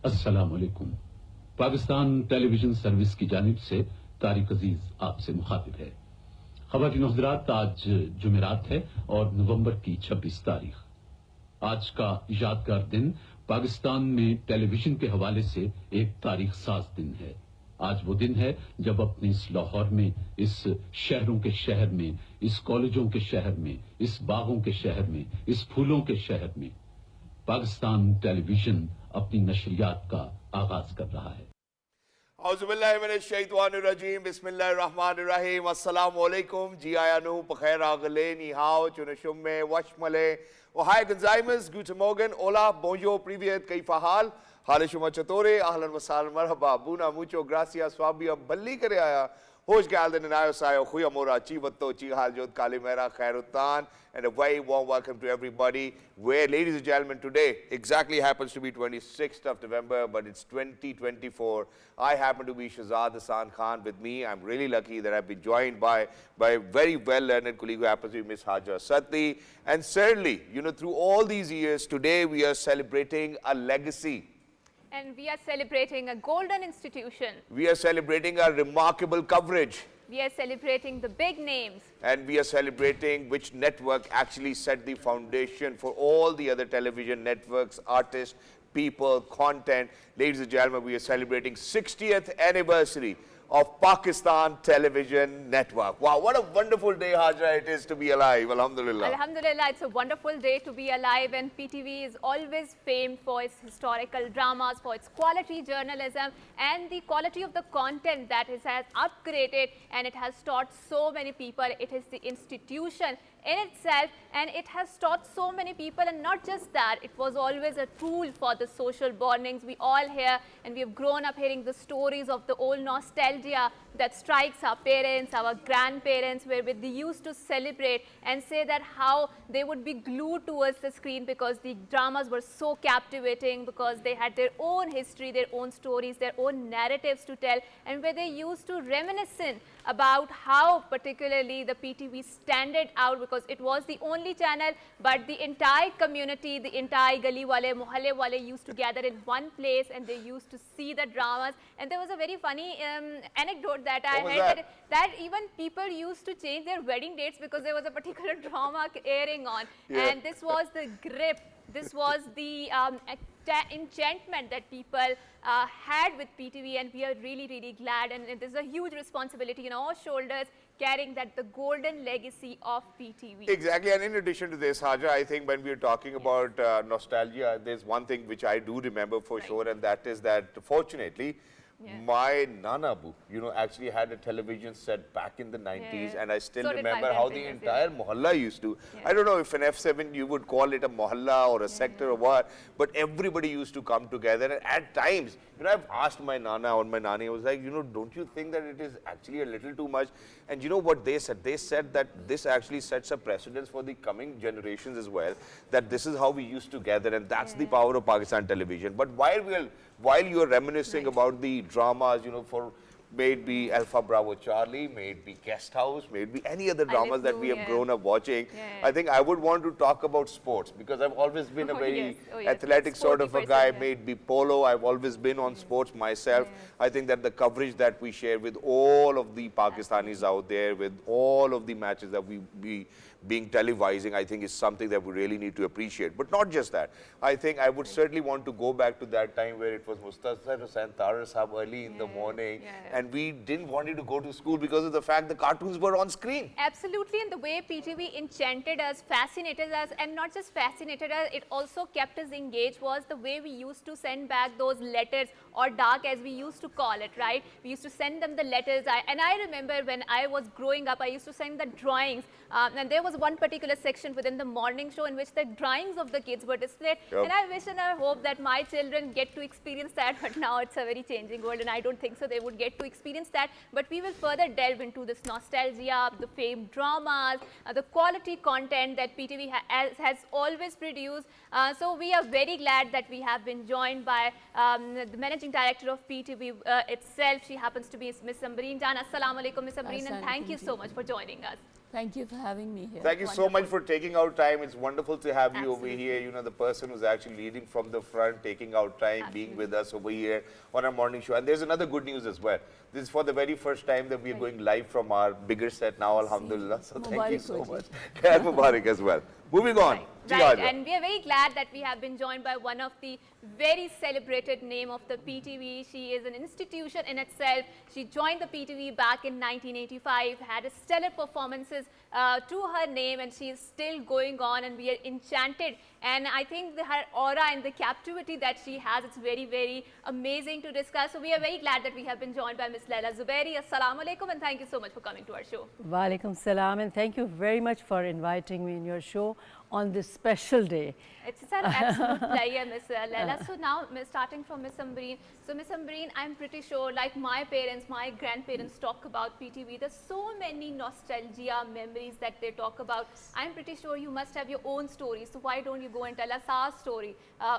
अस्सलाम वालेकुम। Pakistan television service की जानिब से तारिक अजीज आपसे मुखातिब है। ख़वातीन और हज़रात, आज जुमेरात है और नवंबर की 26 तारीख। आज का यादगार दिन पाकिस्तान में टेलीविजन के हवाले से एक तारीख साज दिन है। आज वो दिन है जब अपने इस लाहौर में, इस शहरों के शहर में, इस कॉलेजों के शहर में, इस बागों के शहर में, इस फूलों के शहर में पाकिस्तान टेलीविजन अपनी नशरियात का आगाज कर रहा है। औज़ुबिल्लाहिमिनश्शैतानिर्रजीम, बिस्मिल्लाहिर्रहमानिर्रहीम, अस्सलामु अलैकुम, जी आयानु, बखैर आगले, निहाओ, चुनशुम्मे, वशमले, ओहाय गंजाइमस, गुड मॉर्गन, ओला, बोंजो, प्रीवियत, कई फहाल, हालिशुमा चतोरे, आहलन वसाल, मरहबा, बूना, मुचो, ग्रासिया, स्वाबिया, बल्ली करे आया, होश के आल दिन आयो सायो, खुया मोरा, चीवत्तो, चीहाल जोत, कालीमेरा, खैरुत्तान, and a very warm welcome to everybody. Where, ladies and gentlemen, today exactly happens to be 26th of November, but it's 2024. I happen to be Shahzad Hassan Khan. With me, I'm really lucky that I've been joined by a very well-learned colleague who happens to be Miss Hajra Satti. And certainly, you know, through all these years, today we are celebrating a legacy. And we are celebrating a golden institution. We are celebrating a remarkable coverage. We are celebrating the big names. And we are celebrating which network actually set the foundation for all the other television networks, artists, people, content. Ladies and gentlemen, we are celebrating 60th anniversary of Pakistan Television Network. Wow, what a wonderful day, Hajra, it is to be alive. Alhamdulillah. Alhamdulillah, it's a wonderful day to be alive, and PTV is always famed for its historical dramas, for its quality journalism, and the quality of the content that it has upgraded, and it has taught so many people. It is the institution in itself, and it has taught so many people. And not just that, it was always a tool for the social bondings. We all hear, and we have grown up hearing the stories of the old nostalgia that strikes our parents, our grandparents, where they used to celebrate and say that how they would be glued towards the screen because the dramas were so captivating, because they had their own history, their own stories, their own narratives to tell, and where they used to reminisce about how particularly the PTV standard out, because it was the only channel, but the entire community, the entire gali wale, mohalle wale used to gather in one place, and they used to see the dramas. And there was a very funny anecdote that I heard, that even people used to change their wedding dates because there was a particular drama airing on. Yeah. And this was the grip, this was the enchantment that people had with PTV, and we are really glad, and there's a huge responsibility on our shoulders carrying that, the golden legacy of PTV. Exactly, and in addition to this, Hajra, I think when we are talking about nostalgia, there's one thing which I do remember for sure, and that is that fortunately, my Nana Boo, you know, actually had a television set back in the 90s, and I still remember how the entire mohalla used to. I don't know if an F7 you would call it a mohalla or a sector or what, but everybody used to come together. And at times, you know, I've asked my Nana or my Nani, I was like, you know, don't you think that it is actually a little too much? And you know what they said? They said that this actually sets a precedence for the coming generations as well, that this is how we used to gather, and that's the power of Pakistan television. But while you are reminiscing about the dramas, you know, for may it be Alpha Bravo Charlie, may it be Guest House, may it be any other dramas that we have grown up watching, I think I would want to talk about sports, because I've always been a very athletic sort of a guy. May it be polo, I've always been on sports myself. I think that the coverage that we share with all of the Pakistanis out there, with all of the matches that we be being televising, I think is something that we really need to appreciate. But not just that. I think I would certainly want to go back to that time where it was Mustasar Hussain Tarar Sahab early in the morning, and we didn't want you to go to school because of the fact the cartoons were on screen. Absolutely, and the way PTV enchanted us, fascinated us, and not just fascinated us, it also kept us engaged, was the way we used to send back those letters, or dark as we used to call it, right? We used to send them the letters, and I remember when I was growing up, I used to send the drawings, and there was one particular section within the morning show in which the drawings of the kids were displayed, and I wish and I hope that my children get to experience that, but now it's a very changing world, and I don't think so they would get to experience that. But we will further delve into this nostalgia, the famed dramas, the quality content that PTV has always produced. So we are very glad that we have been joined by the managing director of PTV itself. She happens to be Miss AMBREEN. Assalamu alaikum, Miss AMBREEN, and thank you so much for joining us. Thank you for having me here. Thank you so much for taking out time. It's wonderful to have you over here. You know, the person who's actually leading from the front, taking out time, being with us over here on our morning show. And there's another good news as well. This is for the very first time that we are going live from our bigger set now, alhamdulillah. So thank you so much. Khair Mubarak as well. Moving on. Right, and we are very glad that we have been joined by one of the very celebrated name of the PTV. She is an institution in itself. She joined the PTV back in 1985, had a stellar performances to her name, and she is still going on, and we are enchanted. And I think her aura and the captivity that she has, it's very, very amazing to discuss. So we are very glad that we have been joined by Ms. LAILA ZUBERI. Assalamu alaikum, and thank you so much for coming to our show. Wa alaikum salam, and thank you very much for inviting me in your show on this special day. It's an absolute pleasure, Ms. LAILA. So now, starting from Ms. AMBREEN. So Ms. AMBREEN, I'm pretty sure, like my parents, my grandparents talk about PTV, there's so many nostalgia memories that they talk about. I'm pretty sure you must have your own story. So why don't you go and tell us our story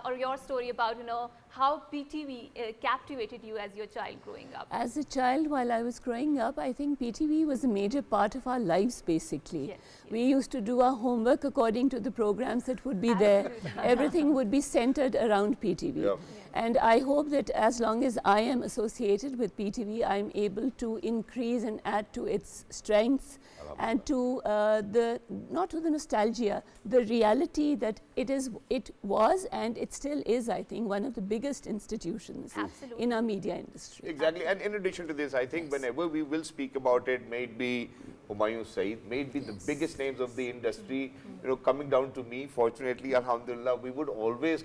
or your story about, you know, how PTV captivated you as your child growing up? As a child, while I was growing up, I think PTV was a major part of our lives, basically. Yes, yes. We used to do our homework according to the programs that would be there. Everything would be centered around PTV. Yep. And I hope that as long as I am associated with PTV, I'm able to increase and add to its strengths and to not to the nostalgia, the reality that it was and it still is, I think, one of the biggest institutions in our media industry. Exactly. And in addition to this, I think whenever we will speak about it, may it be Syed, may it be the biggest names of the industry, you know, coming down to me, fortunately, alhamdulillah, we would always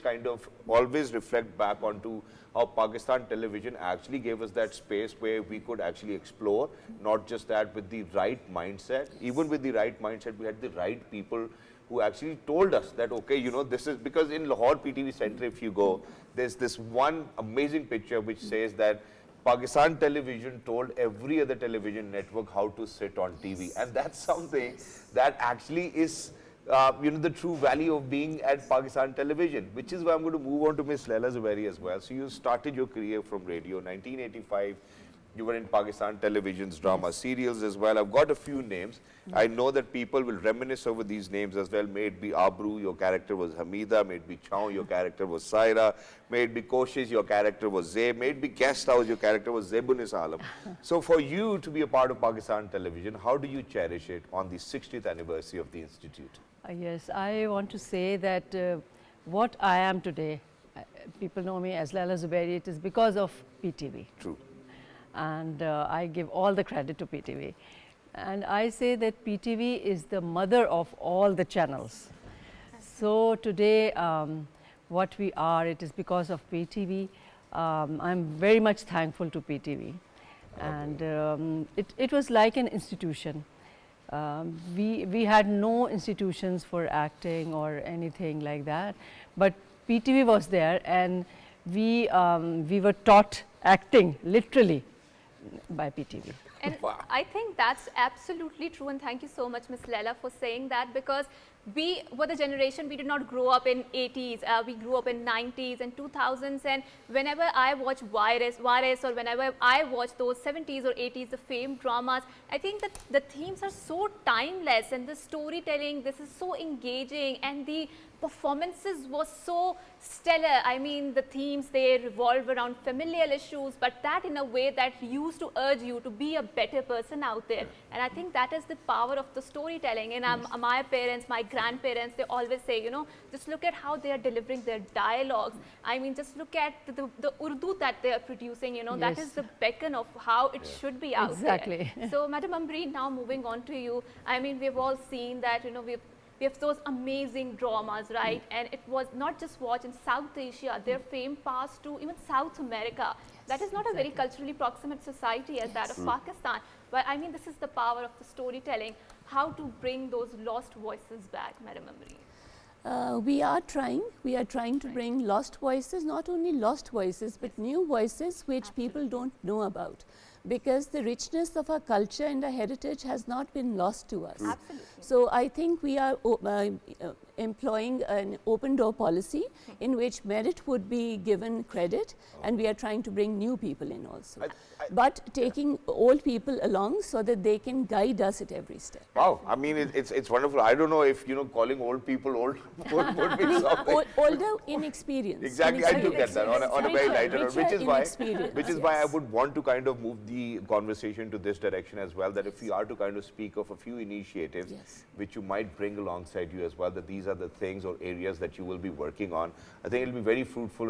always reflect back onto how Pakistan television actually gave us that space where we could actually explore, not just that, with the right mindset. Even with the right mindset, we had the right people who actually told us that, okay, you know, this is because in Lahore PTV Center, if you go, there's this one amazing picture which says that Pakistan television told every other television network how to sit on TV. And that's something that actually is, you know, the true value of being at Pakistan television, which is why I'm going to move on to Ms. LAILA ZUBERI as well. So you started your career from radio, 1985. You were in Pakistan television's drama serials as well. I've got a few names. I know that people will reminisce over these names as well. May it be Abru, your character was Hamida. May it be Chaun, your character was Saira. May it be Koshish, your character was Zeb. May it be Guest House, your character was Zebunis Alam. So for you to be a part of Pakistan television, how do you cherish it on the 60th anniversary of the Institute? Yes, I want to say that what I am today, people know me as LAILA ZUBERI, it is because of PTV. True. And I give all the credit to PTV. And I say that PTV is the mother of all the channels. So today, what we are, it is because of PTV. I'm very much thankful to PTV. And it was like an institution. We had no institutions for acting or anything like that, but PTV was there, and we were taught acting literally by PTV. And I think that's absolutely true, and thank you so much, Ms. LAILA, for saying that, because we were the generation, we did not grow up in 80s, we grew up in 90s and 2000s, and whenever I watch Virus or whenever I watch those 70s or 80s, the FAHiM dramas, I think that the themes are so timeless, and the storytelling, this is so engaging, and the performances was so stellar. I mean, the themes, they revolve around familial issues, but that in a way that used to urge you to be a better person out there. And I think that is the power of the storytelling. And my parents, my grandparents, they always say, you know, just look at how they are delivering their dialogues. I mean, just look at the Urdu that they are producing, you know, that is the beacon of how it should be out there. So, Madam AMBREEN, now moving on to you. I mean, we've all seen that, you know, we have those amazing dramas, right? And it was not just watched in South Asia, their fame passed to even South America. That is not a very culturally proximate society as that of Pakistan. But I mean, this is the power of the storytelling. How to bring those lost voices back, Madam AMBREEN? We are trying to bring lost voices, not only lost voices, but new voices which people don't know about. because the richness of our culture and our heritage has not been lost to us. Absolutely. So I think we are employing an open door policy in which merit would be given credit, and we are trying to bring new people in also. But taking old people along so that they can guide us at every step. Wow, I mean, it's wonderful. I don't know if, calling old people old would be something. Older in experience. Exactly, I do get that on a very lighter note, which is why I yes. would want to kind of move the conversation to this direction as well, that if we are to kind of speak of a few initiatives Yes. which you might bring alongside you as well, that these are the things or areas that you will be working on, I think it'll be very fruitful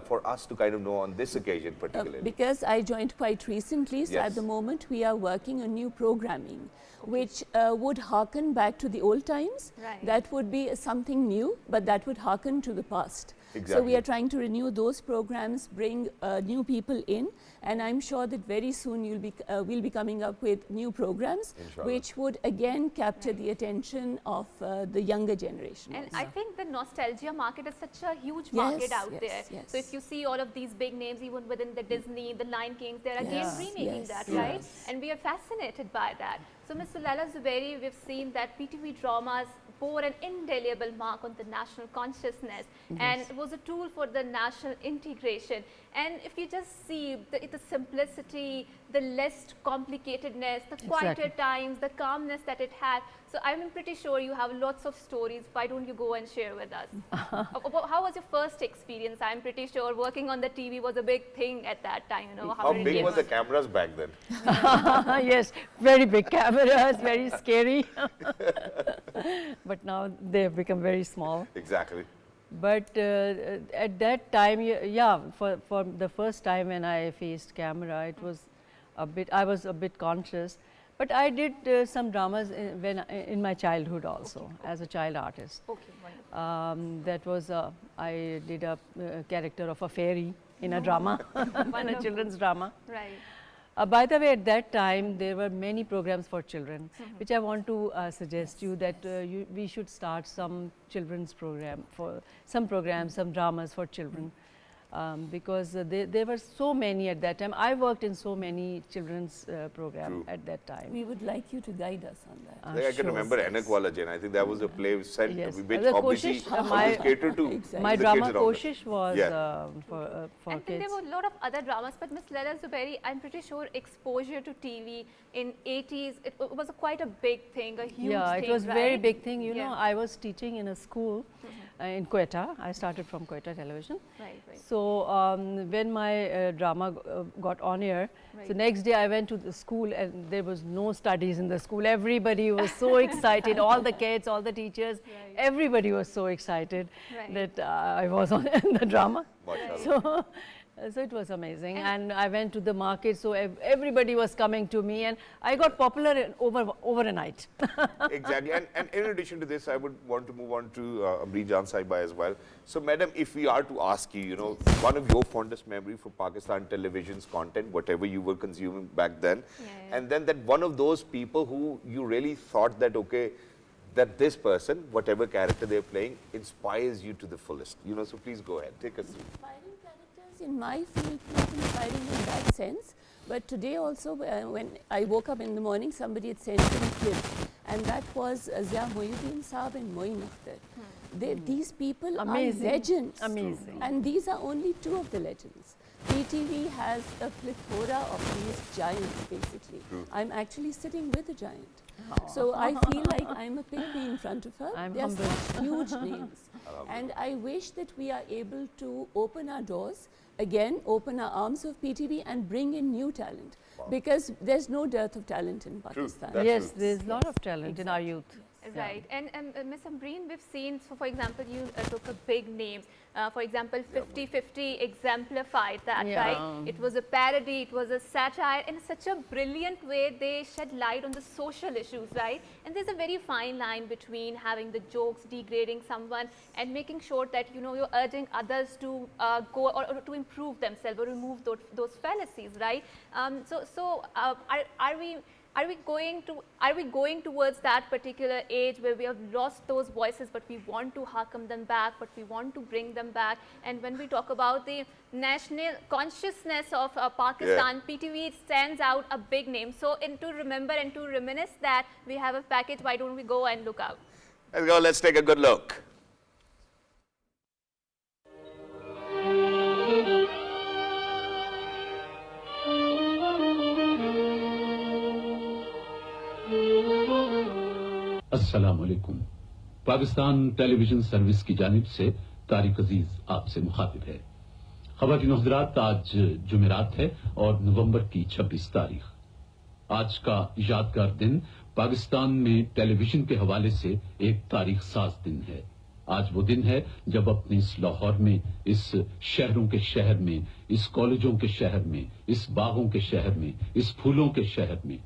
for us to kind of know on this occasion particularly. Because I joined quite recently, so Yes. at the moment we are working on new programming, which would hearken back to the old times. Right. That would be something new, but that would hearken to the past. So Exactly. we are trying to renew those programs, bring new people in, and I'm sure that very soon we'll be coming up with new programs, Inshallah. which would again capture the attention of the younger generation. And also. I think the nostalgia market is such a huge market out yes, there. yes. So if you see all of these big names, even within the Disney, the Lion Kings, they're again Yes, remaking yes, that, yes. right? And we are fascinated by that. So Mr. LAILA Zuberi, we've seen that PTV dramas bore an indelible mark on the national consciousness, and it was a tool for the national integration. And if you just see the simplicity, the less complicatedness, the quieter Exactly. times, the calmness that it had. So I'm pretty sure you have lots of stories. Why don't you go and share with us? How was your first experience? I'm pretty sure working on the TV was a big thing at that time. How it big came were the on. cameras back then? Yes, very big cameras, very scary. But now they have become very small. Exactly. But at that time, yeah, for the first time when I faced camera, it was I was a bit conscious. But I did some dramas in my childhood also, as a child artist. Okay, wonderful. That was, I did a character of a fairy in a drama, in a children's drama. Right. By the way, at that time, there were many programs for children, which I want to suggest you that we should start some children's program, some dramas for children. Because there were so many at that time. I worked in so many children's programs at that time. We would like you to guide us on that. Like I can Sure. remember Anakwala Jain. I think that was a play which Yes. which The obviously Koshish, always catered to Exactly. My the drama kids around us. Koshish was Yeah. for And then kids. there were a lot of other dramas, but Miss LAILA Zuberi, I'm pretty sure exposure to TV in 80s, it was quite a big thing, a huge Yeah, thing, it was right? very big thing. You Yeah. know, I was teaching in a school in Quetta. I started from Quetta Television. Right, right. So when my drama got on air, so Right. next day I went to the school and there was no studies in the school. Everybody was so excited, all the kids, all the teachers, Right. everybody was so excited Right. that I was on in the drama. Mashallah. So it was amazing, and I went to the market, so everybody was coming to me, and I got popular overnight. Exactly. And in addition to this, I would want to move on to AMBREEN Jan Saiba as well. So, madam, if we are to ask you, one of your fondest memory for Pakistan television's content, whatever you were consuming back then, and then that one of those people who you really thought that, okay, that this person, whatever character they're playing, inspires you to the fullest. So please go ahead, take us through. Inspiring characters in my field, not inspiring in that sense, but today also when I woke up in the morning, somebody had sent me a clip, and that was Zia Mohyuddin Saab and Moin Akhtar. These people Amazing. are legends. Amazing. And these are only two of the legends. PTV has a plethora of these giants, basically. I'm actually sitting with a giant. So I feel like I'm a pygmy in front of her. I'm They are humbled. such huge names. And I wish that we are able to open our doors, again, open our arms of PTV and bring in new talent. Because there's no dearth of talent in Pakistan. That's Yes, true. there's a lot of talent in our youth. Right, and Ms. AMBREEN, we've seen, so for example, you took a big name. For example, 50-50 exemplified that, Yeah. right? It was a parody, it was a satire, in such a brilliant way they shed light on the social issues, right? And there's a very fine line between having the jokes, degrading someone, and making sure that, you're urging others to go or to improve themselves or remove those fallacies, right? Are we Are we going towards that particular age where we have lost those voices, but we want to harken them back, but we want to bring them back? And when we talk about the national consciousness of Pakistan, PTV stands out a big name. So to remember and to reminisce that, we have a package. Why don't we go and look out? Let's go, let's take a good look. अस्सलाम वालेकुम। Pakistan television service की जानिब से तारिक अजीज आपसे मुखातिब है। ख़वातीन हज़रात, आज जुमेरात है और नवंबर की 26 तारीख। आज का यादगार दिन पाकिस्तान में टेलीविजन के हवाले से एक तारीख साज दिन है। आज वो दिन है जब अपने इस लाहौर में, इस शहरों के शहर में, इस कॉलेजों के शहर में, इस बागों के शहर में, इस फूलों के शहर में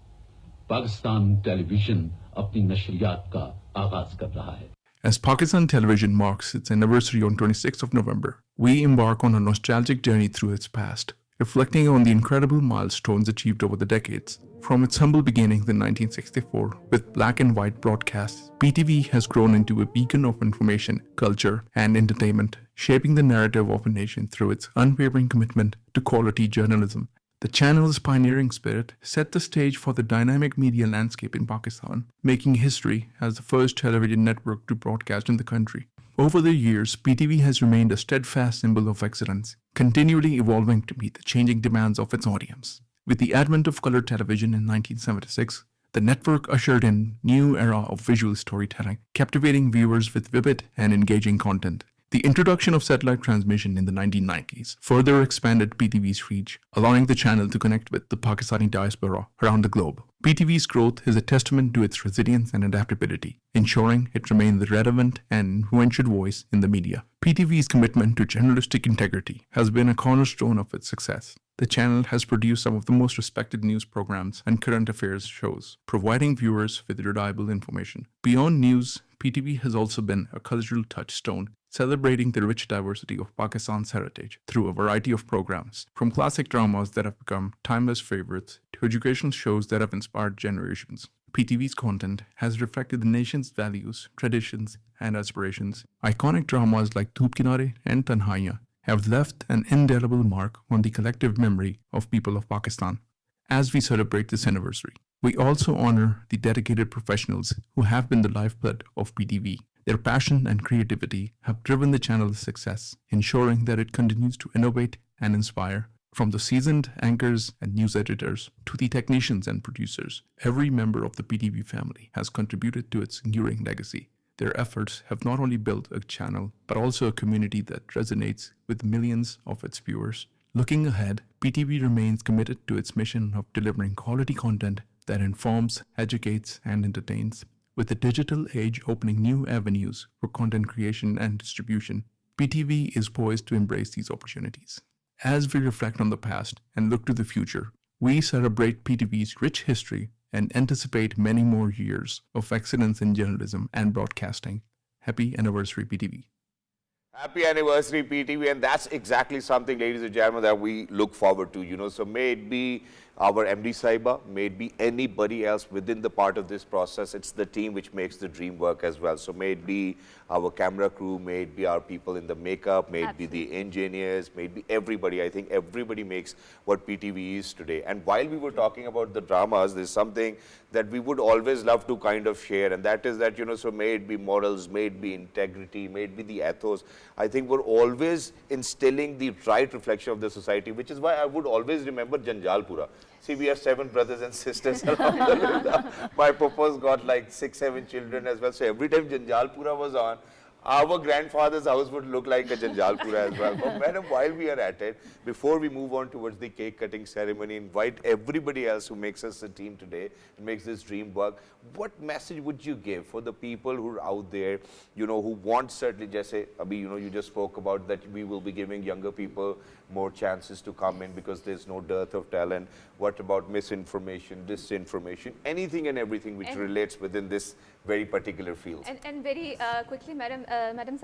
पाकिस्तान टेलीविजन अपनी नशरियात का आगाज कर रहा है। As Pakistan Television marks its anniversary on 26th of November, we embark on a nostalgic journey through its past, reflecting on the incredible milestones achieved over the decades. From its humble beginnings in 1964, with black and white broadcasts, PTV has grown into a beacon of information, culture, and entertainment, shaping the narrative of a nation through its unwavering commitment to quality journalism. The channel's pioneering spirit set the stage for the dynamic media landscape in Pakistan, making history as the first television network to broadcast in the country. Over the years, PTV has remained a steadfast symbol of excellence, continually evolving to meet the changing demands of its audience. With the advent of color television in 1976, the network ushered in a new era of visual storytelling, captivating viewers with vivid and engaging content. The introduction of satellite transmission in the 1990s further expanded PTV's reach, allowing the channel to connect with the Pakistani diaspora around the globe. PTV's growth is a testament to its resilience and adaptability, ensuring it remains the relevant and influential voice in the media. PTV's commitment to journalistic integrity has been a cornerstone of its success. The channel has produced some of the most respected news programs and current affairs shows, providing viewers with reliable information. Beyond news, PTV has also been a cultural touchstone, celebrating the rich diversity of Pakistan's heritage through a variety of programs, from classic dramas that have become timeless favorites to educational shows that have inspired generations. PTV's content has reflected the nation's values, traditions, and aspirations. Iconic dramas like Dhoop Kinare and Tanhaiya have left an indelible mark on the collective memory of people of Pakistan. As we celebrate this anniversary, we also honor the dedicated professionals who have been the lifeblood of PTV. Their passion and creativity have driven the channel's success, ensuring that it continues to innovate and inspire. From the seasoned anchors and news editors to the technicians and producers, every member of the PTV family has contributed to its enduring legacy. Their efforts have not only built a channel, but also a community that resonates with millions of its viewers. Looking ahead, PTV remains committed to its mission of delivering quality content that informs, educates, and entertains. With the digital age opening new avenues for content creation and distribution, PTV is poised to embrace these opportunities. As we reflect on the past and look to the future, we celebrate PTV's rich history and anticipate many more years of excellence in journalism and broadcasting. Happy anniversary, PTV. Happy anniversary, PTV, and that's exactly something, ladies and gentlemen, that we look forward to, so may it be our MD Saiba, may it be anybody else within the part of this process, it's the team which makes the dream work as well. So may it be our camera crew, may it be our people in the makeup, may it be the engineers, may it be everybody. I think everybody makes what PTV is today. And while we were talking about the dramas, there's something that we would always love to kind of share, and that is that, so may it be morals, may it be integrity, may it be the ethos. I think we're always instilling the right reflection of the society, which is why I would always remember Janjalpura. See, we have 7 brothers and sisters around the world. My papa's got like 6, 7 children as well. So every time Janjalpura was on, our grandfather's house would look like a Janjalpura as well. But madam, while we are at it, before we move on towards the cake cutting ceremony, invite everybody else who makes us a team today and makes this dream work. What message would you give for the people who are out there, who want certainly, just say, Abhi, you just spoke about that we will be giving younger people more chances to come in because there's no dearth of talent. What about misinformation, disinformation, anything and everything which relates within this very particular fields. And very quickly, Madam AMBREEN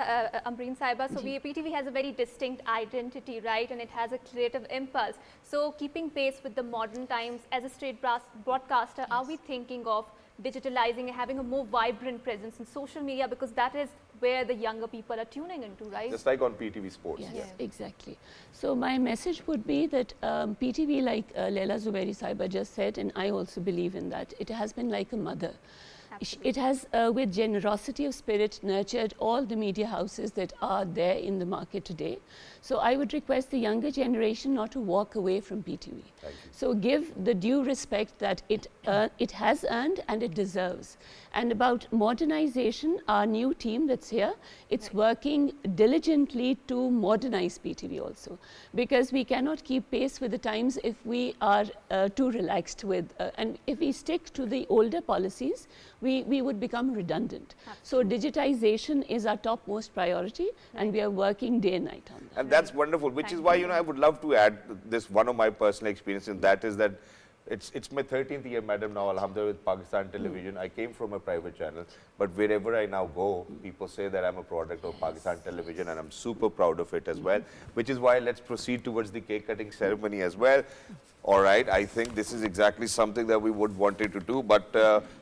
Sahiba, so PTV has a very distinct identity, right? And it has a creative impulse. So keeping pace with the modern times, as a straight broadcaster, are we thinking of digitalizing and having a more vibrant presence in social media, because that is where the younger people are tuning into, right? Just like on PTV Sports. Yes, exactly. So my message would be that PTV, like LAILA ZUBERI Sahiba just said, and I also believe in that, it has been like a mother. It has, with generosity of spirit, nurtured all the media houses that are there in the market today. So I would request the younger generation not to walk away from PTV. So give the due respect that it has earned and it deserves. And about modernization, our new team that's here, it's working diligently to modernize PTV also, because we cannot keep pace with the times if we are too relaxed with, and if we stick to the older policies, we would become redundant. So digitization is our topmost priority, and we are working day and night on that. And that's wonderful, which is why, you know, I would love to add this, one of my personal experiences, and that is that it's my 13th year, madam, now, alhamdulillah, with Pakistan Television. I came from a private channel, but wherever I now go, people say that I'm a product of Pakistan Television, and I'm super proud of it as well, which is why let's proceed towards the cake cutting ceremony as well. All right, I think this is exactly something that we would wanted to do, but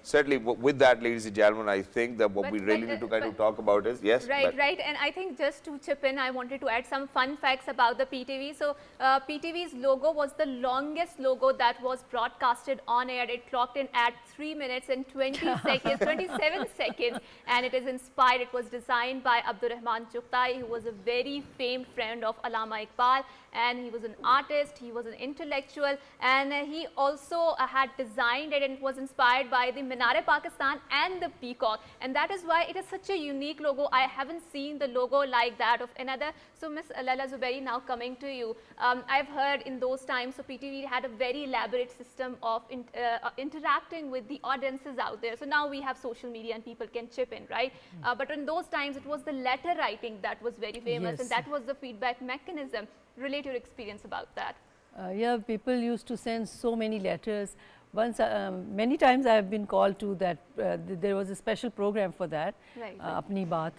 certainly with that, ladies and gentlemen, I think that what we really need to kind of talk about is, yes? Right, and I think just to chip in, I wanted to add some fun facts about the PTV. So PTV's logo was the longest logo that was broadcasted on air. It clocked in at 3 minutes and 20 seconds, 27 seconds, and it is inspired. It was designed by Abdul Chugtai, who was a very famed friend of Allama Iqbal, and he was an artist, he was an intellectual, and he also had designed it, and it was inspired by the Minar-e-Pakistan and the peacock, and that is why it is such a unique logo. I haven't seen the logo like that of another. So Miss LAILA ZUBERI, now coming to you, I've heard in those times, so PTV had a very elaborate system of interacting with the audiences out there. So now we have social media and people can chip in, right? But in those times, it was the letter writing that was very famous, and that was the feedback mechanism. Relate your experience about that. Yeah, people used to send so many letters. Once, many times I have been called to that, there was a special program for that, Apni Baat.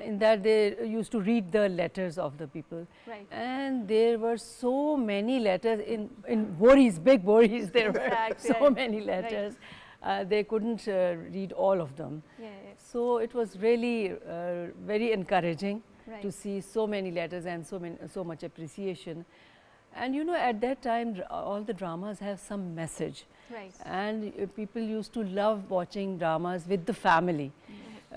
In that they used to read the letters of the people. And there were so many letters in boris, big boris, there were so many letters. They couldn't read all of them. So it was really very encouraging to see so many letters and so much appreciation. And you know, at that time, all the dramas have some message. And people used to love watching dramas with the family,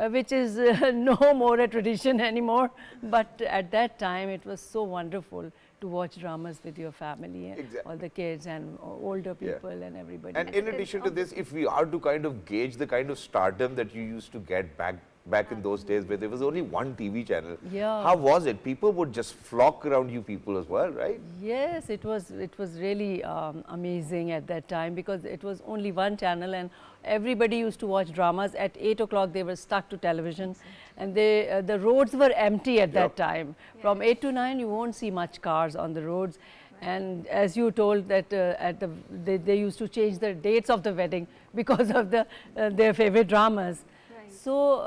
which is no more a tradition anymore. But at that time, it was so wonderful to watch dramas with your family, all the kids and older people and everybody. And in addition to this, if we are to kind of gauge the kind of stardom that you used to get back in those days where there was only one TV channel, how was it? People would just flock around you people as well, right? Yes, it was really amazing at that time, because it was only one channel and everybody used to watch dramas. At 8 o'clock they were stuck to television, and the roads were empty at that time. From 8 to 9 you won't see much cars on the roads. And as you told that they used to change the dates of the wedding because of their favorite dramas. So,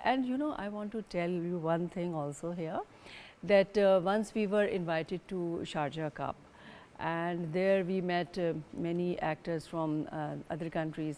and you know, I want to tell you one thing also here, that once we were invited to Sharjah Cup, and there we met many actors from other countries.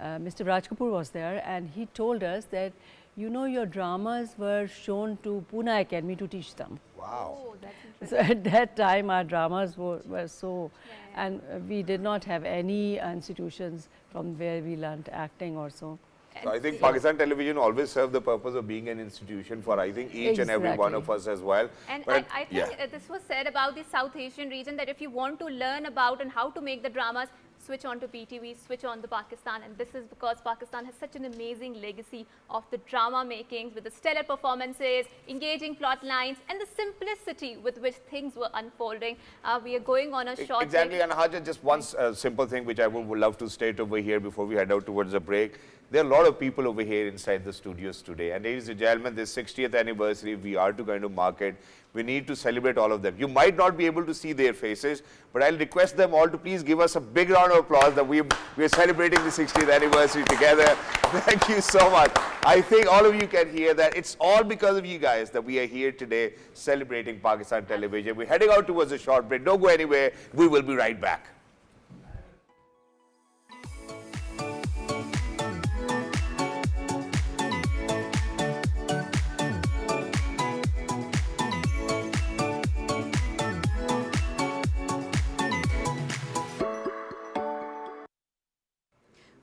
Mr. Raj Kapoor was there, and he told us that, you know, your dramas were shown to Pune Academy to teach them. Wow. Oh, that's interesting. So at that time our dramas were so, and we did not have any institutions from where we learnt acting or so. So I think Pakistan Television always served the purpose of being an institution for, I think, each and every one of us as well. And I think this was said about the South Asian region, that if you want to learn about and how to make the dramas, switch on to PTV, switch on to Pakistan. And this is because Pakistan has such an amazing legacy of the drama makings with the stellar performances, engaging plot lines, and the simplicity with which things were unfolding. We are going on a short Exactly, break. and Hajra, just one simple thing which I would love to state over here before we head out towards the break. there are a lot of people over here inside the studios today. And ladies and gentlemen, this 60th anniversary, we are to kind of mark it. We need to celebrate all of them. You might not be able to see their faces, but I'll request them all to please give us a big round of applause that we're celebrating the 60th anniversary together. Thank you so much. I think all of you can hear that it's all because of you guys that we are here today celebrating Pakistan television. We're heading out towards a short break. Don't go anywhere. We will be right back.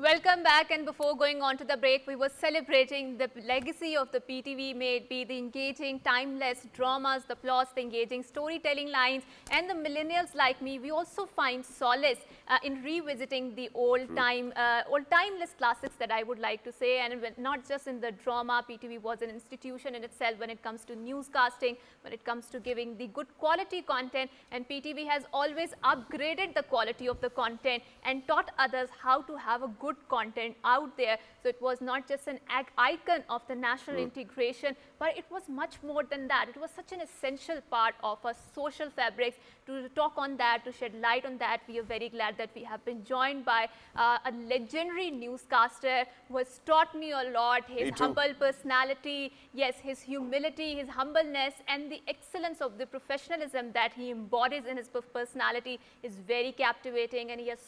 Welcome back, and before going on to the break, we were celebrating the legacy of the PTV, may it be the engaging, timeless dramas, the plots, the engaging storytelling lines, and the millennials like me, we also find solace in revisiting the old timeless classics that I would like to say, and not just in the drama. PTV was an institution in itself when it comes to newscasting, when it comes to giving the good quality content, and PTV has always upgraded the quality of the content and taught others how to have a good content out there. So it was not just an icon of the national integration, but it was much more than that. It was such an essential part of our social fabrics. To talk on that, to shed light on that, we are very glad that we have been joined by a legendary newscaster who has taught me a lot. His humble personality, yes, his humility, his humbleness, and the excellence of the professionalism that he embodies in his personality is very captivating, and he has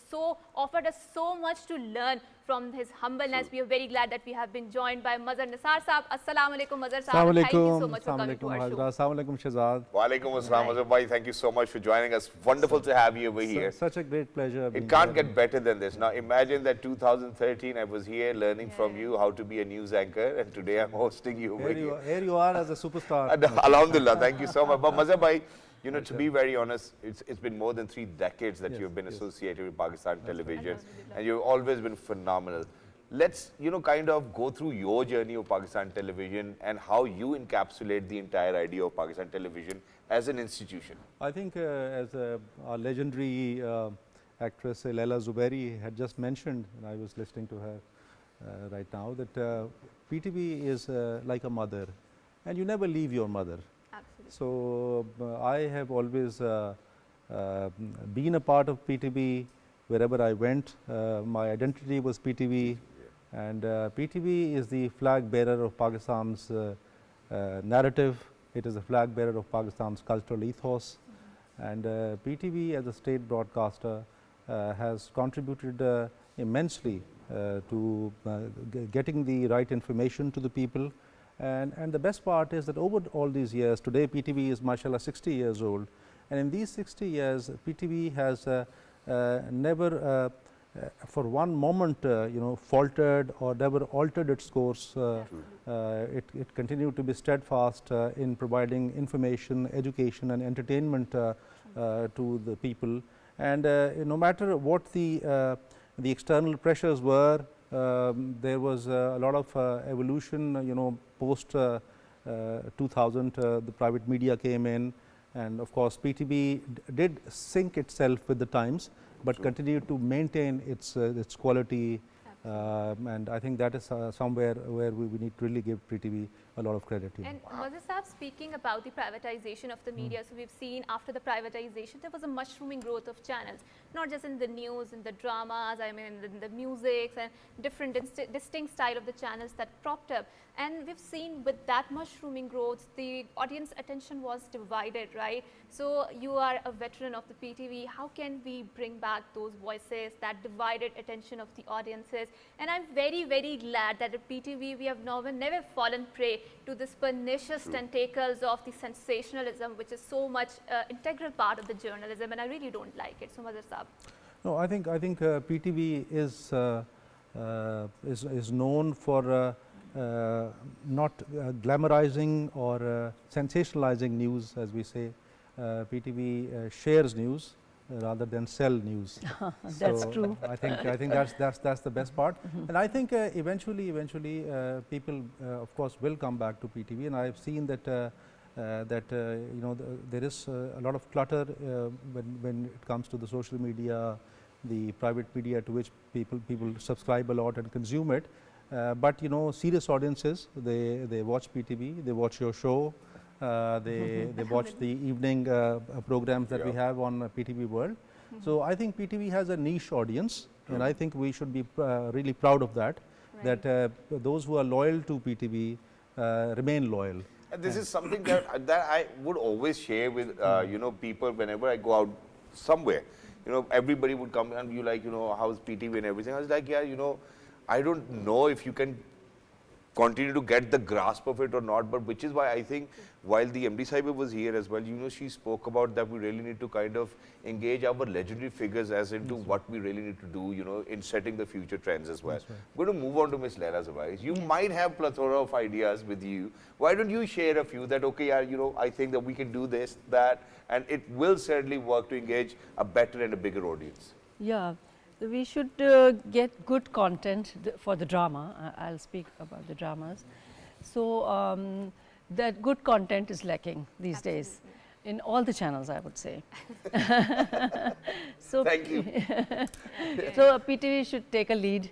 offered us so much to learn from his humbleness. We are very glad that we have been joined by MAZHAR Nisar Saab. Assalamu alaikum, MAZHAR Saab. Thank you so much for coming to our show. Assalamu alaikum, Shahzad. Wa alaikum assalam, Mazhar bhai. Thank you so much for joining us. Wonderful to have you over here. Such a great pleasure. It can't get better than this. Now imagine that 2013 I was here learning from you how to be a news anchor, and today I'm hosting you over here. Here you are as a superstar. Alhamdulillah, thank you so much. But Mazhar bhai, you know, to be very honest, it's been more than 3 decades that you've been associated with Pakistan television, and you've always been phenomenal. Let's, you know, kind of go through your journey of Pakistan television and how you encapsulate the entire idea of Pakistan television as an institution. I think as our legendary actress LAILA ZUBERI had just mentioned, and I was listening to her right now, that PTV is like a mother, and you never leave your mother. Absolutely. So I have always been a part of PTV. Wherever I went, my identity was PTV, and PTV is the flag bearer of Pakistan's narrative. It is a flag bearer of Pakistan's cultural ethos, and PTV as a state broadcaster has contributed immensely to getting the right information to the people. And the best part is that over all these years, today PTV is mashallah 60 years old, and in these 60 years PTV has never for one moment faltered or never altered its course. It continued to be steadfast in providing information, education and entertainment to the people, and no matter what the external pressures were, there was a lot of evolution, post 2000 the private media came in, and of course PTV did sync itself with the times, but continued to maintain its quality, and I think that is somewhere where we need to really give PTV a lot of credit. And Mazhar Saab, speaking about the privatization of the media, so we've seen after the privatization there was a mushrooming growth of channels, not just in the news, in the dramas, I mean in the music and different distinct style of the channels that propped up. And we've seen with that mushrooming growth, the audience attention was divided, right? So you are a veteran of the PTV. How can we bring back those voices, that divided attention of the audiences? And I'm very, very glad that at PTV we have never fallen prey to this pernicious tentacles of the sensationalism, which is so much integral part of the journalism, and I really don't like it. So Mazhar Saab. No, I think PTV is known for not glamorizing or sensationalizing news, as we say. PTV shares news rather than sell news. That's true. I think that's the best part, and I think eventually people of course will come back to PTV, and I've seen that there is a lot of clutter when it comes to the social media, the private media to which people subscribe a lot and consume it. But you know, serious audiences, they watch PTV, they watch your show, they watch the evening programs that we have on PTV World. So I think PTV has a niche audience, and I think we should be really proud of that. That those who are loyal to PTV remain loyal. And this is something that I would always share with you know, people whenever I go out somewhere. You know, everybody would come and you like, you know, how's PTV and everything. I was like, yeah, you know, I don't know if you can continue to get the grasp of it or not, but which is why I think while the MD Sahiba was here as well, you know, she spoke about that we really need to kind of engage our legendary figures as into what we really need to do, you know, in setting the future trends as well. I'm going to move on to Miss LAILA ZUBERI. You might have plethora of ideas with you. Why don't you share a few that, okay, yeah, you know, I think that we can do this, that, and it will certainly work to engage a better and a bigger audience. Yeah. We should get good content for the drama. I'll speak about the dramas. So that good content is lacking these days in all the channels, I would say. So Thank you. so PTV should take a lead,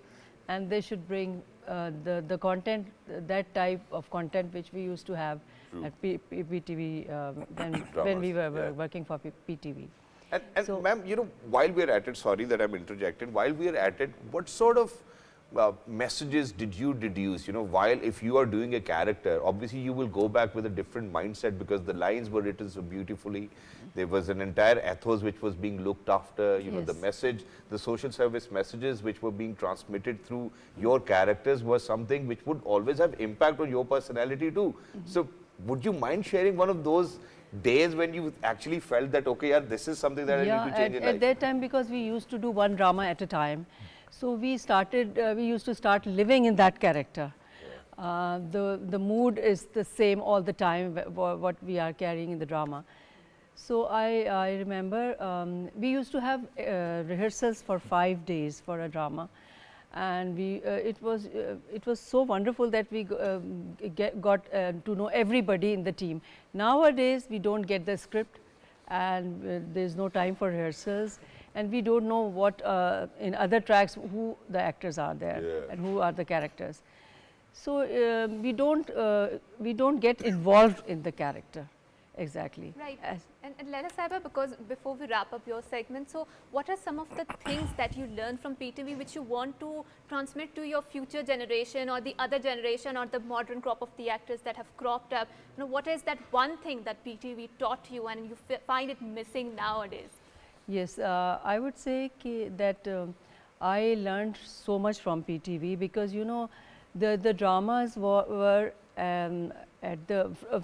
and they should bring the content, that type of content which we used to have at PTV when we were working for PTV. And So- ma'am, you know, while we are at it, sorry that I'm interjected, while we are at it, what sort of messages did you deduce? You know, while if you are doing a character, obviously you will go back with a different mindset because the lines were written so beautifully. There was an entire ethos which was being looked after, you know, the Yes. message, the social service messages which were being transmitted through your characters was something which would always have impact on your personality too. So would you mind sharing one of those days when you actually felt that, okay, yeah, this is something that I need to change in at life? that time, because we used to do one drama at a time, so we started. We used to start living in that character. The mood is the same all the time. What we are carrying in the drama. So I remember we used to have rehearsals for 5 days for a drama, and it was so wonderful that we got to know everybody in the team. Nowadays we don't get the script, and there's no time for rehearsals, and we don't know what in other tracks who the actors are there and who are the characters. So we don't get involved in the character exactly. Right. And LAILA Sahiba, because before we wrap up your segment, so what are some of the things that you learned from PTV which you want to transmit to your future generation or the other generation or the modern crop of the actors that have cropped up? You know, what is that one thing that PTV taught you and you find it missing nowadays? Yes, I would say that I learned so much from PTV because, you know, the dramas were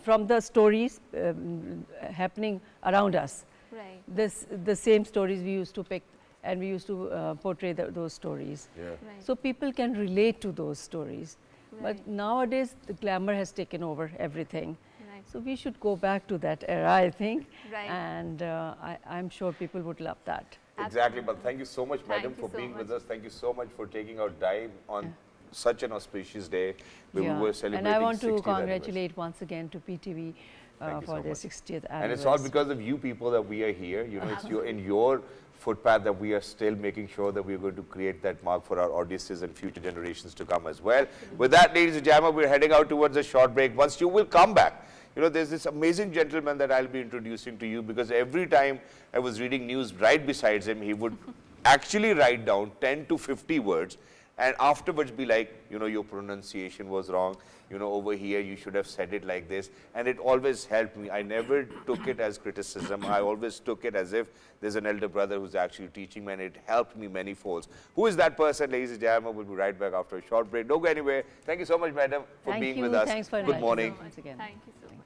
from the stories happening around us. Right. The same stories we used to pick, and we used to portray those stories. Right. So people can relate to those stories. Right. But nowadays the glamour has taken over everything. Right. So we should go back to that era, I think. Right. And I'm sure people would love that. Exactly, but thank you so much, Thank madam, you for so being with much. us. Thank you so much for taking our time on such an auspicious day where we were celebrating and I want 60th to anniversary. congratulate once again to PTV Thank you for so their much. 60th anniversary. And it's all because of you people that we are here. You know, it's in your footpath that we are still making sure that we are going to create that mark for our audiences and future generations to come as well. With that, ladies and gentlemen, we're heading out towards a short break. Once you will come back, you know, there's this amazing gentleman that I'll be introducing to you, because every time I was reading news right besides him, he would actually write down 10 to 50 words and afterwards be like, you know, your pronunciation was wrong, you know, over here you should have said it like this. And it always helped me. I never took it as criticism. I always took it as if there's an elder brother who's actually teaching me, and it helped me many folds. Who is that person, ladies and gentlemen? We'll be right back after a short break. Don't go anywhere. Thank you so much, madam, for Thank being you. with us. Thanks for Good inviting morning. me once again. Thank you so much. Thank you.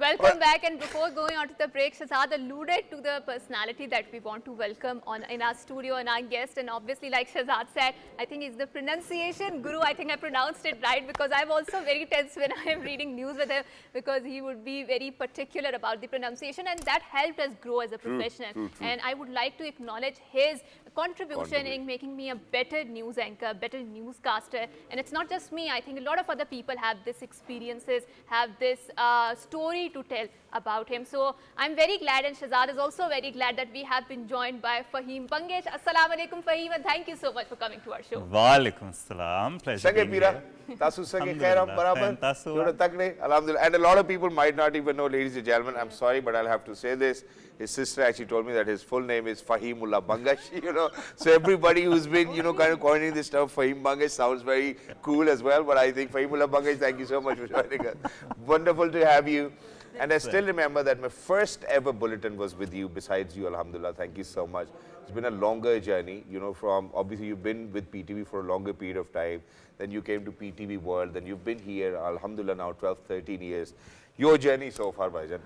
Welcome back, and before going on to the break, Shahzad alluded to the personality that we want to welcome in our studio and our guest, and obviously like Shahzad said, I think he's the pronunciation guru. I think I pronounced it right, because I'm also very tense when I am reading news with him, because he would be very particular about the pronunciation, and that helped us grow as a professional. And I would like to acknowledge his contribution in making me a better news anchor, better newscaster. And it's not just me, I think a lot of other people have this experiences, have this story to tell about him. So I'm very glad, and Shahzad is also very glad, that we have been joined by FAHiM BANGASH. Assalamu alaikum FAHiM, and thank you so much for coming to our show. Walaikum assalam. Pleasure being here. Alhamdulillah. And a lot of people might not even know, ladies and gentlemen, I'm sorry, but I'll have to say this. His sister actually told me that his full name is Fahimullah Bangash, you know. So everybody who's been, you know, kind of coining this term, FAHiM Bangash, sounds very cool as well. But I think Fahimullah Bangash, thank you so much for joining us. Wonderful to have you. And I still remember that my first ever bulletin was with you, besides you, alhamdulillah. Thank you so much. It's been a longer journey, you know, from, obviously you've been with PTV for a longer period of time. Then you came to PTV World, then you've been here, alhamdulillah, now 12, 13 years. Your journey so far, Bhaijan?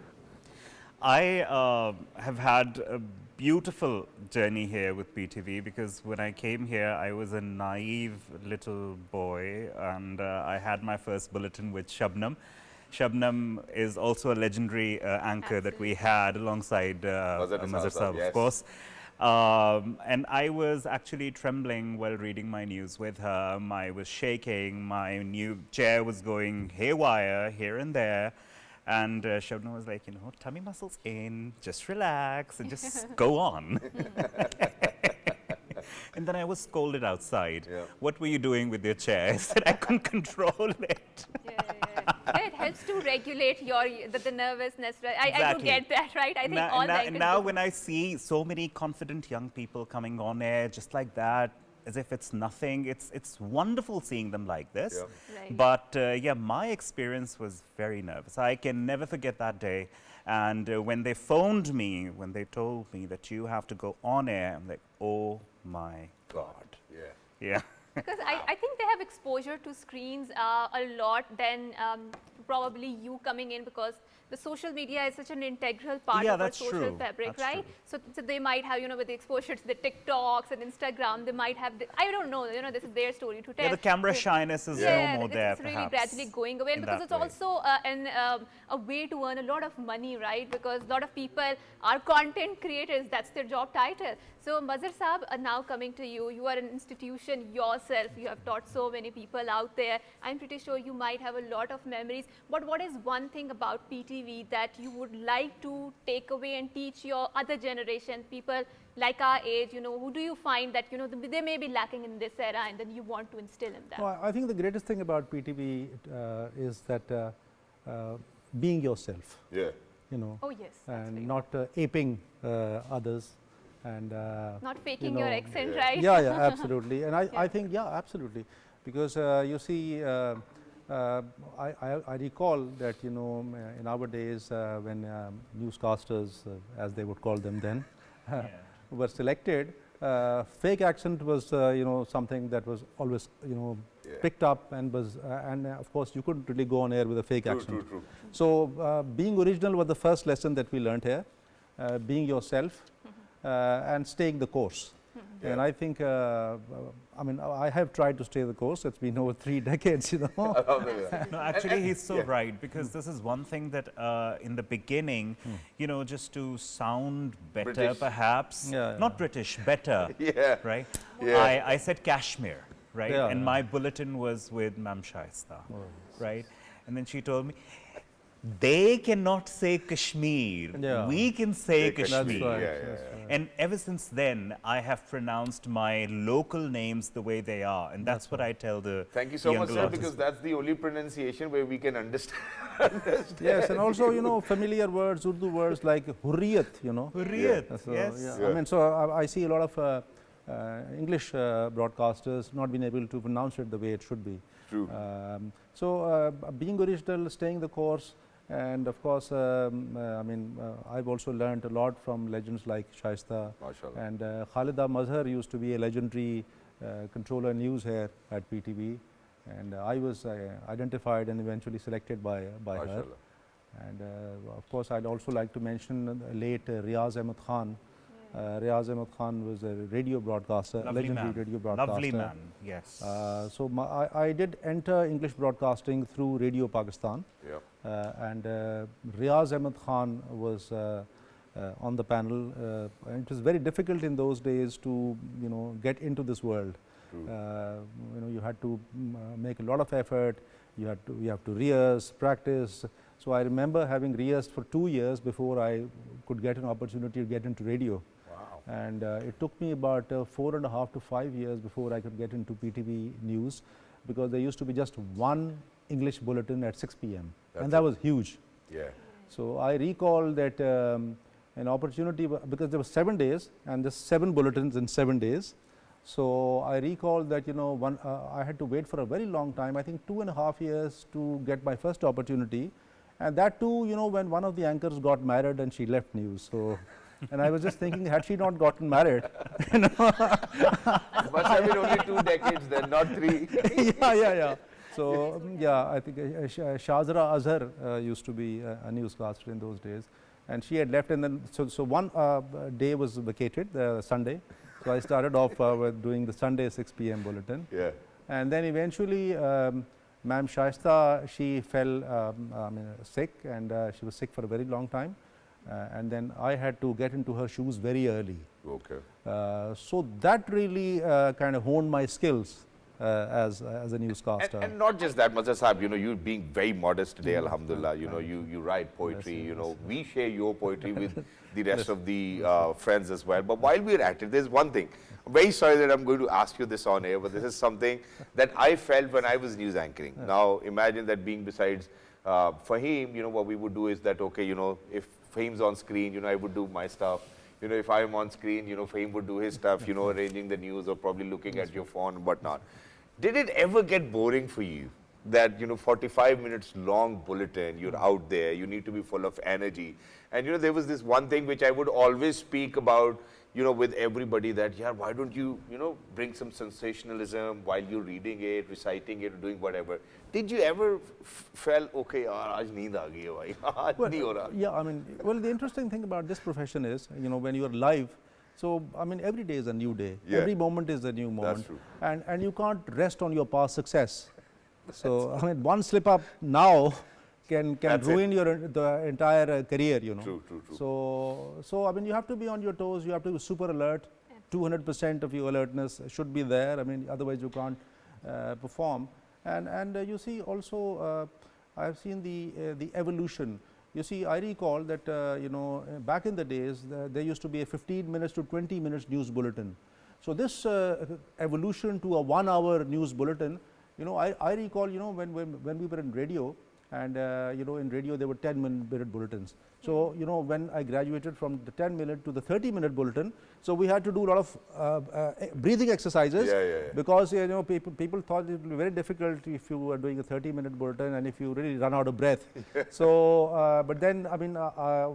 I have had a beautiful journey here with PTV, because when I came here, I was a naive little boy, and I had my first bulletin with Shabnam. Shabnam is also a legendary anchor that we had alongside Mazhar Sahab, of course. And I was actually trembling while reading my news with her. I was shaking, my new chair was going haywire here and there. And Shabnam was like, you know, tummy muscles in, just relax and just go on. And then I was scolded outside. Yeah. What were you doing with your chair? I said I couldn't control it. Yeah, it helps to regulate the nervousness. Right? I do get that, right? I think now when I see so many confident young people coming on air just like that, as if it's nothing, it's wonderful seeing them like this. Yeah. Right. But yeah, my experience was very nervous. I can never forget that day. And when they phoned me, when they told me that you have to go on air, I'm like, oh my God. Yeah. Yeah. Because I think they have exposure to screens a lot than probably you coming in, because the social media is such an integral part of our social fabric, that's right? So they might have, you know, with the exposure to the TikToks and Instagram, they might have, I don't know, you know, this is their story to tell. Yeah, the camera shyness is no more there, it's really gradually going away, because it's also a way to earn a lot of money, right? Because a lot of people are content creators, that's their job title. So Mazhar Sahab, now coming to you, you are an institution yourself, you have taught so many people out there. I'm pretty sure you might have a lot of memories, but what is one thing about PTV that you would like to take away and teach your other generation, people like our age, you know, who do you find that, you know, they may be lacking in this era, and then you want to instill in them? Well, I think the greatest thing about PTV is that being yourself. Yeah. You know. Oh yes. And not aping others. And not faking your accent, right? Yeah, yeah, absolutely. And I think, yeah, absolutely, because you see, I recall that, you know, in our days when newscasters, as they would call them then, were selected, fake accent was, you know, something that was always, you know, picked up, and was, and of course you couldn't really go on air with a fake accent. True. So being original was the first lesson that we learned here, being yourself. And staying the course. And I think, I mean, I have tried to stay the course. It's been over 3 decades, you know. No, actually, he's so right, because this is one thing that in the beginning, you know, just to sound better, British. Perhaps, not British, better, right? Yeah. I said Kashmir, right? And my bulletin was with Ma'am Shaista, right? And then she told me, they cannot say Kashmir. We can say Kashmir. Right. And ever since then, I have pronounced my local names the way they are. And that's what I tell the Thank you so much, sir, because that's the only pronunciation where we can understand. Yes, and also, you know, familiar words, Urdu words like Hurriyat, you know. Hurriyat, so, yes. I mean, so I see a lot of English broadcasters not being able to pronounce it the way it should be. True. So being original, staying the course, and of course, I mean, I've also learned a lot from legends like Shaista, and Khalida Mazhar used to be a legendary controller news here at PTV, and I was identified and eventually selected by her. And of course, I'd also like to mention late Riaz Ahmed Khan. Riaz Ahmed Khan was a radio broadcaster, legendary radio broadcaster. Lovely man, yes. So I did enter English broadcasting through Radio Pakistan. Yeah. And Riaz Ahmed Khan was on the panel. And it was very difficult in those days to, get into this world. You had to make a lot of effort. You have to rehearse, practice. So I remember having rehearsed for 2 years before I could get an opportunity to get into radio. Wow. And it took me about 4.5 to 5 years before I could get into PTV News, because there used to be just one English bulletin at 6 p.m. and that was huge. Yeah. So I recall that an opportunity, because there were 7 days and there's 7 bulletins in 7 days. So I recall that I had to wait for a very long time, I think 2.5 years to get my first opportunity. And that too, when one of the anchors got married and she left news. So, and I was just thinking, had she not gotten married? Must have been only 2 decades then, not 3. yeah. So, I think Shahzad Azhar used to be a newscaster in those days. And she had left, and then, so one day was vacated, Sunday. So I started off with doing the Sunday 6 p.m. bulletin. Yeah. And then eventually, Ma'am Shaista, she fell sick, and she was sick for a very long time. And then I had to get into her shoes very early. Okay. So that really kind of honed my skills as a newscaster. And not just that, Mazhar Sahib, you being very modest today, alhamdulillah, you write poetry, we share your poetry with the rest of the friends as well. But while we're at it, there's one thing. I'm very sorry that I'm going to ask you this on air, but this is something that I felt when I was news anchoring. Now, imagine that being besides FAHiM, what we would do is that, okay, if FAHIM's on screen, I would do my stuff. If I'm on screen, FAHiM would do his stuff, arranging the news or probably looking at your phone and whatnot. Did it ever get boring for you that, 45 minutes long bulletin, you're out there, you need to be full of energy. And, there was this one thing which I would always speak about, with everybody that, yeah, why don't you, bring some sensationalism while you're reading it, reciting it, or doing whatever. Did you ever felt, okay, aaj neend aa gayi hai bhai, aaj nahi ho raha? Yeah, well, the interesting thing about this profession is, when you're live, so, every day is a new day. Yeah. Every moment is a new moment. That's true. And you can't rest on your past success. So, one slip up now can ruin the entire career, True. So, you have to be on your toes, you have to be super alert. 200% of your alertness should be there. Otherwise you can't perform. And you see also, I've seen the evolution. You see, I recall that, back in the days, there used to be a 15 minutes to 20 minutes news bulletin. So this evolution to a 1 hour news bulletin, I recall, when we were in radio, and, in radio there were 10-minute bulletins. So, when I graduated from the 10-minute to the 30-minute bulletin, so we had to do a lot of breathing exercises. Because, people thought it would be very difficult if you were doing a 30-minute bulletin and if you really run out of breath. So, but then,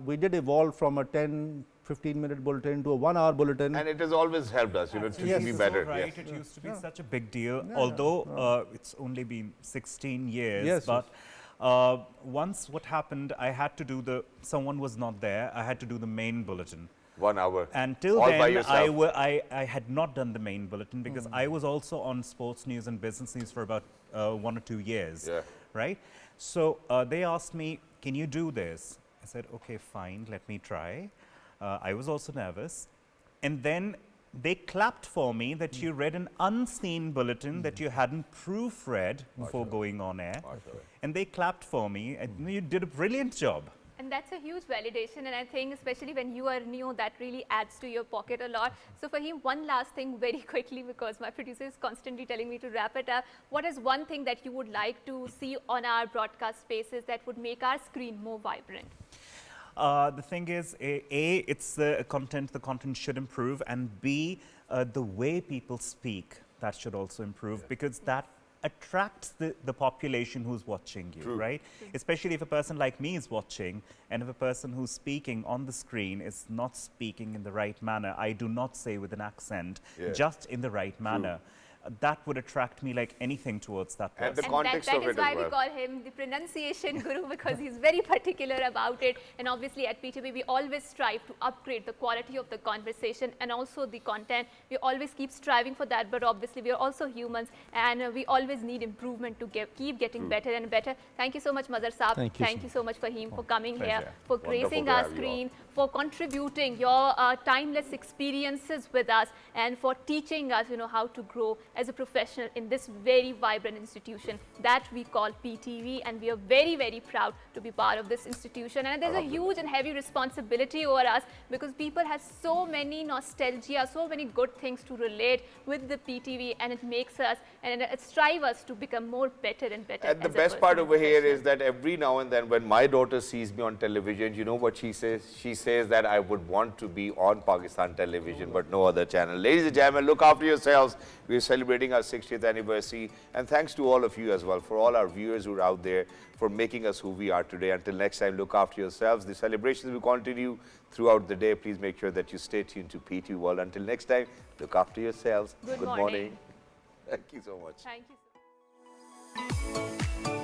we did evolve from a 15-minute bulletin to a 1 hour bulletin. And it has always helped us, to be better. So right, it used to be such a big deal, although it's only been 16 years. But once what happened, I had to do someone was not there, I had to do the main bulletin. 1 hour. And till all then, by yourself. I had not done the main bulletin because I was also on sports news and business news for about 1 or 2 years. Yeah. Right? So they asked me, can you do this? I said, okay, fine, let me try. I was also nervous. And then they clapped for me that you read an unseen bulletin that you hadn't proofread before going on air. And they clapped for me, and you did a brilliant job. And that's a huge validation, and I think especially when you are new, that really adds to your pocket a lot. So FAHiM, one last thing very quickly, because my producer is constantly telling me to wrap it up. What is one thing that you would like to see on our broadcast spaces that would make our screen more vibrant? The thing is, A, it's the content should improve, and B, the way people speak, that should also improve, because that attracts the population who's watching you, right? Especially if a person like me is watching, and if a person who's speaking on the screen is not speaking in the right manner, I do not say with an accent, just in the right manner. that would attract me like anything towards that person. And the context that of it is why as we well. call him the pronunciation guru, because he's very particular about it. And obviously at PTV, we always strive to upgrade the quality of the conversation and also the content. We always keep striving for that, but obviously we are also humans, and we always need improvement to keep getting better and better. Thank you so much, Mazhar Saab. Thank you So much, FAHiM, for coming Pleasure. here, for gracing to our have you screen, for contributing your timeless experiences with us, and for teaching us, how to grow as a professional in this very vibrant institution that we call PTV. And we are very, very proud to be part of this institution. And there's a huge and heavy responsibility over us, because people have so many nostalgia, so many good things to relate with the PTV, and it makes us and it strives us to become more better and better. And the as a best part person over here professional. is that every now and then when my daughter sees me on television, you know what she says? She says that I would want to be on Pakistan television, but no other channel. Ladies and gentlemen, look after yourselves. We're celebrating our 60th anniversary. And thanks to all of you as well, for all our viewers who are out there, for making us who we are today. Until next time, look after yourselves. The celebrations will continue throughout the day. Please make sure that you stay tuned to PTV World. Until next time, look after yourselves. Good morning. morning. Thank you so much. Thank you.